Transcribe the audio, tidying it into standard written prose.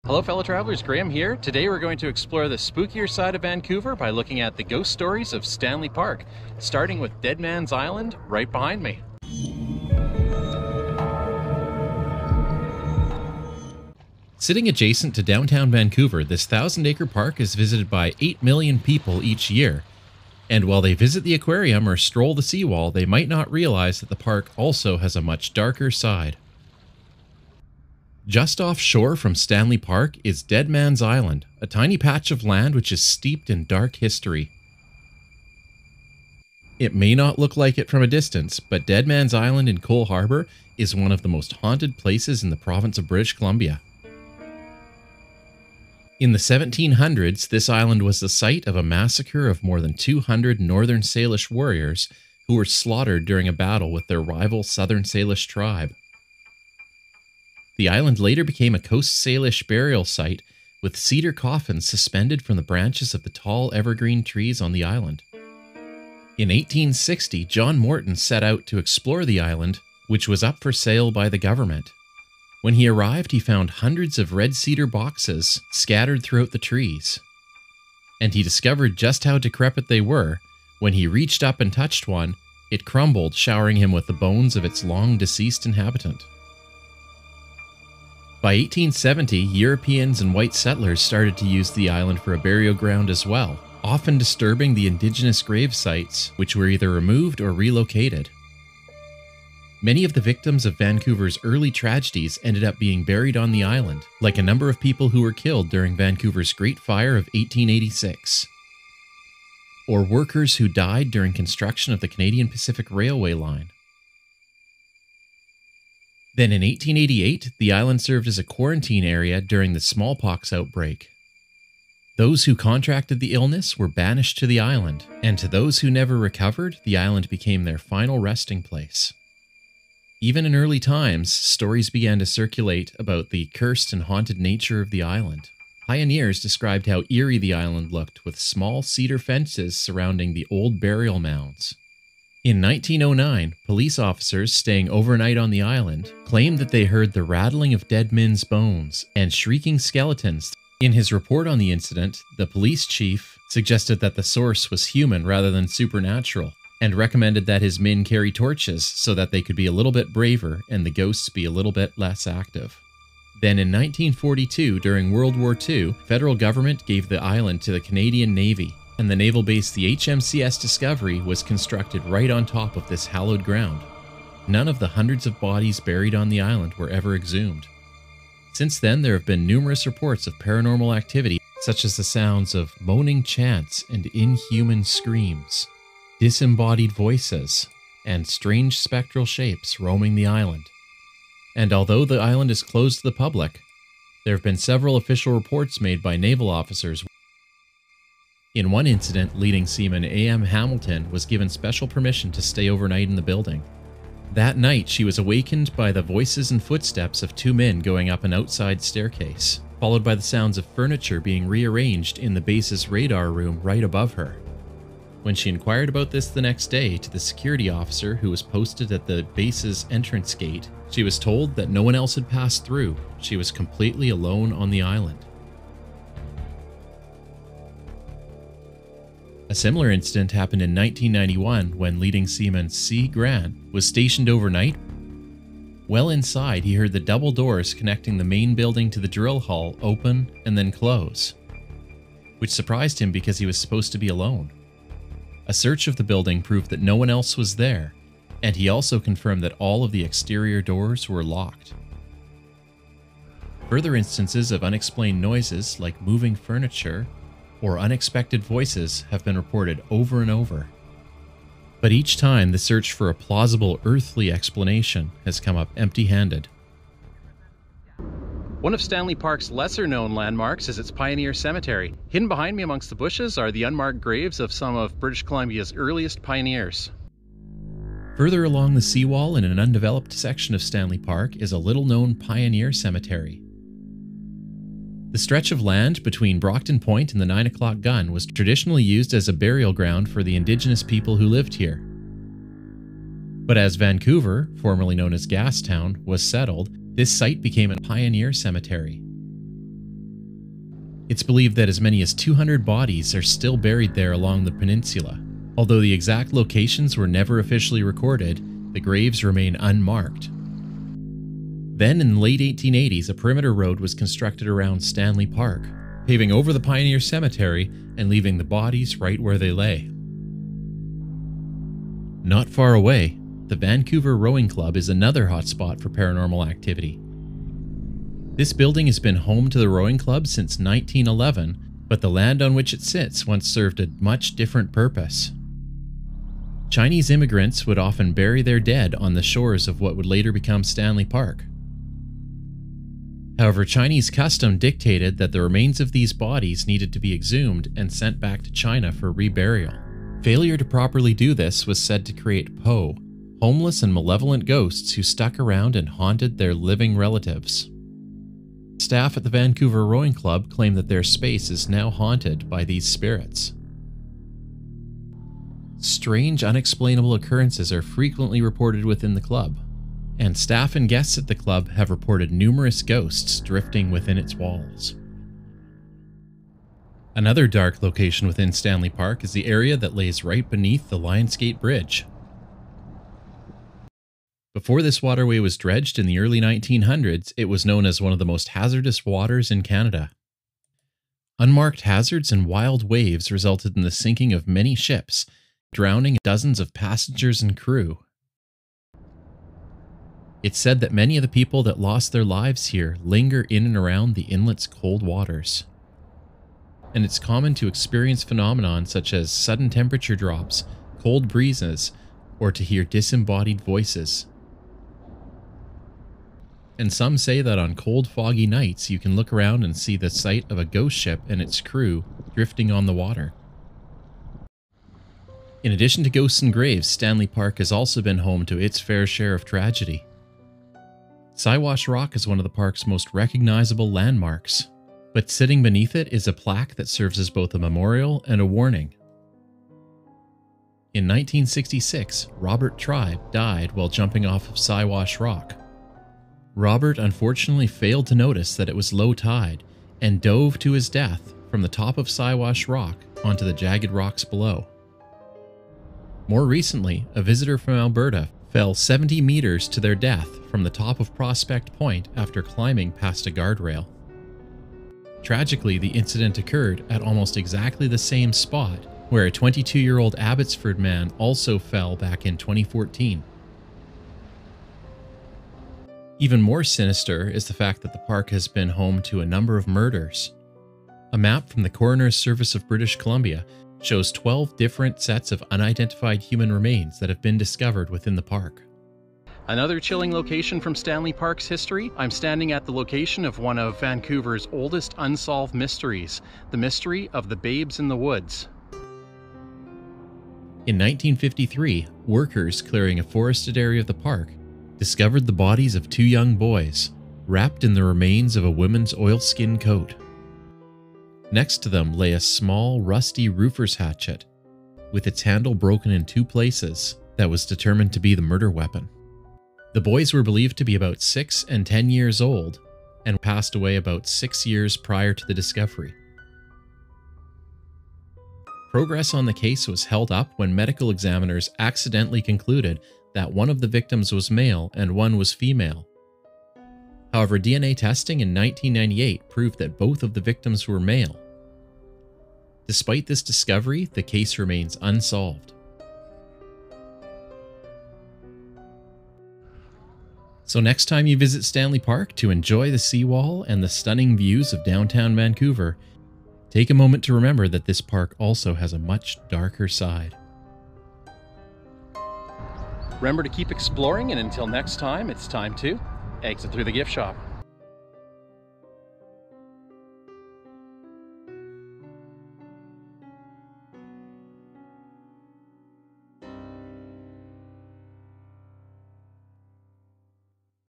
Hello fellow travelers, Graham here. Today we're going to explore the spookier side of Vancouver by looking at the ghost stories of Stanley Park, starting with DEADMAN'S Island right behind me. Sitting adjacent to downtown Vancouver, this 1,000-acre park is visited by 8 million people each year. And while they visit the aquarium or stroll the seawall, they might not realize that the park also has a much darker side. Just offshore from Stanley Park is DEADMAN'S Island, a tiny patch of land which is steeped in dark history. It may not look like it from a distance, but DEADMAN'S Island in Cole Harbour is one of the most haunted places in the province of British Columbia. In the 1700s, this island was the site of a massacre of more than 200 Northern Salish warriors who were slaughtered during a battle with their rival Southern Salish tribe. The island later became a Coast Salish burial site with cedar coffins suspended from the branches of the tall evergreen trees on the island. In 1860, John Morton set out to explore the island, which was up for sale by the government. When he arrived, he found hundreds of red cedar boxes scattered throughout the trees. And he discovered just how decrepit they were. When he reached up and touched one, it crumbled, showering him with the bones of its long-deceased inhabitant. By 1870, Europeans and white settlers started to use the island for a burial ground as well, often disturbing the indigenous grave sites, which were either removed or relocated. Many of the victims of Vancouver's early tragedies ended up being buried on the island, like a number of people who were killed during Vancouver's Great Fire of 1886, or workers who died during construction of the Canadian Pacific Railway line. Then in 1888, the island served as a quarantine area during the smallpox outbreak. Those who contracted the illness were banished to the island, and to those who never recovered, the island became their final resting place. Even in early times, stories began to circulate about the cursed and haunted nature of the island. Pioneers described how eerie the island looked, with small cedar fences surrounding the old burial mounds. In 1909, police officers staying overnight on the island claimed that they heard the rattling of dead men's bones and shrieking skeletons. In his report on the incident, the police chief suggested that the source was human rather than supernatural, and recommended that his men carry torches so that they could be a little bit braver and the ghosts be a little bit less active. Then in 1942, during World War II, federal government gave the island to the Canadian Navy, and the naval base the HMCS Discovery was constructed right on top of this hallowed ground. None of the hundreds of bodies buried on the island were ever exhumed. Since then, there have been numerous reports of paranormal activity, such as the sounds of moaning chants and inhuman screams, disembodied voices, and strange spectral shapes roaming the island. And although the island is closed to the public, there have been several official reports made by naval officers. In one incident, leading seaman A.M. Hamilton was given special permission to stay overnight in the building. That night, she was awakened by the voices and footsteps of two men going up an outside staircase, followed by the sounds of furniture being rearranged in the base's radar room right above her. When she inquired about this the next day to the security officer who was posted at the base's entrance gate, she was told that no one else had passed through. She was completely alone on the island. A similar incident happened in 1991 when leading seaman C. Grant was stationed overnight. Well inside, he heard the double doors connecting the main building to the drill hall open and then close, which surprised him because he was supposed to be alone. A search of the building proved that no one else was there, and he also confirmed that all of the exterior doors were locked. Further instances of unexplained noises like moving furniture or unexpected voices have been reported over and over. But each time, the search for a plausible earthly explanation has come up empty-handed. One of Stanley Park's lesser-known landmarks is its Pioneer Cemetery. Hidden behind me amongst the bushes are the unmarked graves of some of British Columbia's earliest pioneers. Further along the seawall in an undeveloped section of Stanley Park is a little-known Pioneer Cemetery. The stretch of land between Brockton Point and the 9 o'clock gun was traditionally used as a burial ground for the indigenous people who lived here. But as Vancouver, formerly known as Gastown, was settled, this site became a pioneer cemetery. It's believed that as many as 200 bodies are still buried there along the peninsula. Although the exact locations were never officially recorded, the graves remain unmarked. Then in the late 1880s, a perimeter road was constructed around Stanley Park, paving over the Pioneer Cemetery and leaving the bodies right where they lay. Not far away, the Vancouver Rowing Club is another hotspot for paranormal activity. This building has been home to the rowing club since 1911, but the land on which it sits once served a much different purpose. Chinese immigrants would often bury their dead on the shores of what would later become Stanley Park. However, Chinese custom dictated that the remains of these bodies needed to be exhumed and sent back to China for reburial. Failure to properly do this was said to create Po, homeless and malevolent ghosts who stuck around and haunted their living relatives. Staff at the Vancouver Rowing Club claim that their space is now haunted by these spirits. Strange, unexplainable occurrences are frequently reported within the club, and staff and guests at the club have reported numerous ghosts drifting within its walls. Another dark location within Stanley Park is the area that lays right beneath the Lionsgate Bridge. Before this waterway was dredged in the early 1900s, it was known as one of the most hazardous waters in Canada. Unmarked hazards and wild waves resulted in the sinking of many ships, drowning dozens of passengers and crew. It's said that many of the people that lost their lives here linger in and around the inlet's cold waters. And it's common to experience phenomena such as sudden temperature drops, cold breezes, or to hear disembodied voices. And some say that on cold, foggy nights you can look around and see the sight of a ghost ship and its crew drifting on the water. In addition to ghosts and graves, Stanley Park has also been home to its fair share of tragedy. Siwash Rock is one of the park's most recognizable landmarks, but sitting beneath it is a plaque that serves as both a memorial and a warning. In 1966, Robert Tribe died while jumping off of Siwash Rock. Robert unfortunately failed to notice that it was low tide and dove to his death from the top of Siwash Rock onto the jagged rocks below. More recently, a visitor from Alberta fell 70 meters to their death from the top of Prospect Point after climbing past a guardrail. Tragically, the incident occurred at almost exactly the same spot where a 22-year-old Abbotsford man also fell back in 2014. Even more sinister is the fact that the park has been home to a number of murders. A map from the Coroner's Service of British Columbia shows 12 different sets of unidentified human remains that have been discovered within the park. Another chilling location from Stanley Park's history, I'm standing at the location of one of Vancouver's oldest unsolved mysteries, the mystery of the Babes in the Woods. In 1953, workers clearing a forested area of the park discovered the bodies of two young boys, wrapped in the remains of a woman's oilskin coat. Next to them lay a small, rusty roofer's hatchet, with its handle broken in two places, that was determined to be the murder weapon. The boys were believed to be about 6 and 10 years old, and passed away about 6 years prior to the discovery. Progress on the case was held up when medical examiners accidentally concluded that one of the victims was male and one was female. However, DNA testing in 1998 proved that both of the victims were male. Despite this discovery, the case remains unsolved. So next time you visit Stanley Park to enjoy the seawall and the stunning views of downtown Vancouver, take a moment to remember that this park also has a much darker side. Remember to keep exploring, and until next time, it's time to exit through the gift shop.